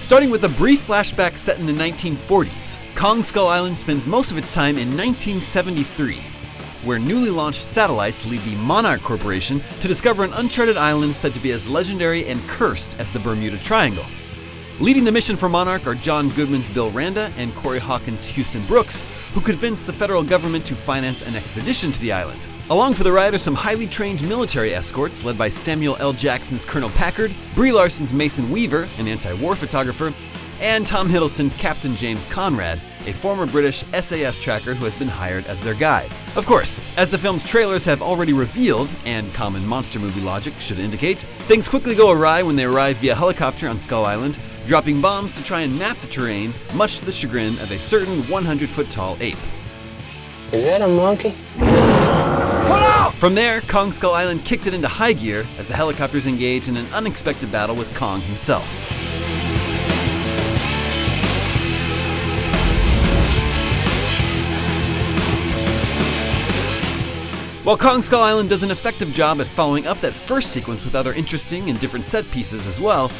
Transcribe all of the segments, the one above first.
Starting with a brief flashback set in the 1940s, Kong Skull Island spends most of its time in 1973, where newly launched satellites lead the Monarch Corporation to discover an uncharted island said to be as legendary and cursed as the Bermuda Triangle. Leading the mission for Monarch are John Goodman's Bill Randa and Corey Hawkins' Houston Brooks, who convinced the federal government to finance an expedition to the island. Along for the ride are some highly trained military escorts led by Samuel L. Jackson's Colonel Packard, Brie Larson's Mason Weaver, an anti-war photographer, and Tom Hiddleston's Captain James Conrad, a former British SAS tracker who has been hired as their guide. Of course, as the film's trailers have already revealed, and common monster movie logic should indicate, things quickly go awry when they arrive via helicopter on Skull Island, dropping bombs to try and map the terrain, much to the chagrin of a certain 100-foot-tall ape. Is that a monkey? From there, Kong Skull Island kicks it into high gear as the helicopters engage in an unexpected battle with Kong himself. While Kong Skull Island does an effective job at following up that first sequence with other interesting and different set pieces as well,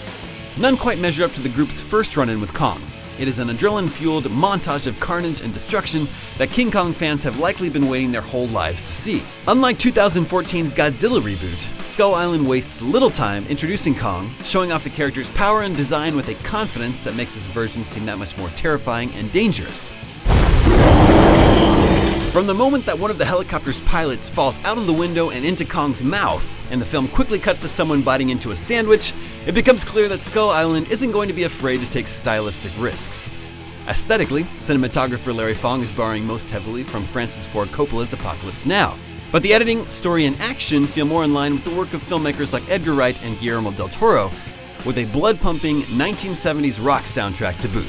none quite measure up to the group's first run-in with Kong. It is an adrenaline-fueled montage of carnage and destruction that King Kong fans have likely been waiting their whole lives to see. Unlike 2014's Godzilla reboot, Skull Island wastes little time introducing Kong, showing off the character's power and design with a confidence that makes this version seem that much more terrifying and dangerous. From the moment that one of the helicopter's pilots falls out of the window and into Kong's mouth, and the film quickly cuts to someone biting into a sandwich, it becomes clear that Skull Island isn't going to be afraid to take stylistic risks. Aesthetically, cinematographer Larry Fong is borrowing most heavily from Francis Ford Coppola's Apocalypse Now. But the editing, story, and action feel more in line with the work of filmmakers like Edgar Wright and Guillermo del Toro, with a blood-pumping 1970s rock soundtrack to boot.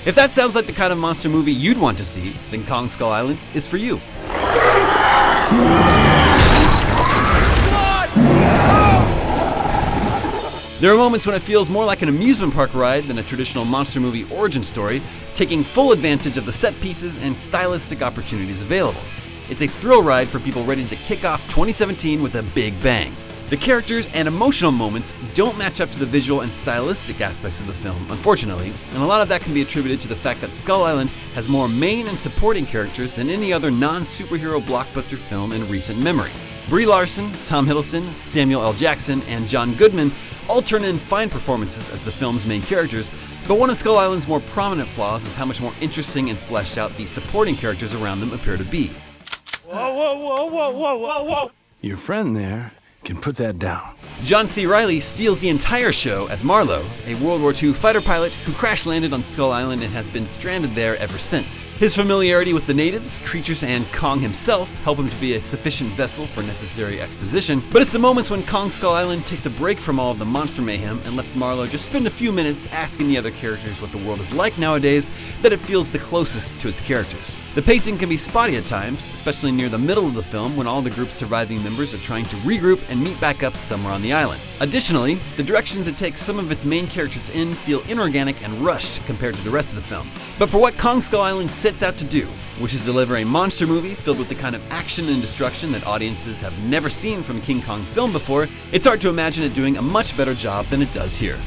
If that sounds like the kind of monster movie you'd want to see, then Kong Skull Island is for you. There are moments when it feels more like an amusement park ride than a traditional monster movie origin story, taking full advantage of the set pieces and stylistic opportunities available. It's a thrill ride for people ready to kick off 2017 with a big bang. The characters and emotional moments don't match up to the visual and stylistic aspects of the film, unfortunately, and a lot of that can be attributed to the fact that Skull Island has more main and supporting characters than any other non-superhero blockbuster film in recent memory. Brie Larson, Tom Hiddleston, Samuel L. Jackson, and John Goodman all turn in fine performances as the film's main characters, but one of Skull Island's more prominent flaws is how much more interesting and fleshed out the supporting characters around them appear to be. Whoa, whoa, whoa, whoa, whoa, whoa, whoa. Your friend there can put that down. John C. Reilly seals the entire show as Marlowe, a World War II fighter pilot who crash-landed on Skull Island and has been stranded there ever since. His familiarity with the natives, creatures, and Kong himself help him to be a sufficient vessel for necessary exposition, but it's the moments when Kong Skull Island takes a break from all of the monster mayhem and lets Marlowe just spend a few minutes asking the other characters what the world is like nowadays that it feels the closest to its characters. The pacing can be spotty at times, especially near the middle of the film when all the group's surviving members are trying to regroup and meet back up somewhere on the island. Additionally, the directions it takes some of its main characters in feel inorganic and rushed compared to the rest of the film. But for what Kong Skull Island sets out to do, which is deliver a monster movie filled with the kind of action and destruction that audiences have never seen from a King Kong film before, it's hard to imagine it doing a much better job than it does here.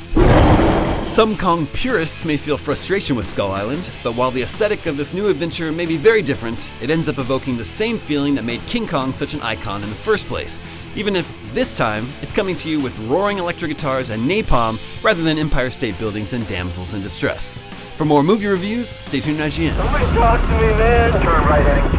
Some Kong purists may feel frustration with Skull Island, but while the aesthetic of this new adventure may be very different, it ends up evoking the same feeling that made King Kong such an icon in the first place, even if this time it's coming to you with roaring electric guitars and napalm rather than Empire State Buildings and damsels in distress. For more movie reviews, stay tuned to IGN. Somebody talk to me, man. Turn right heading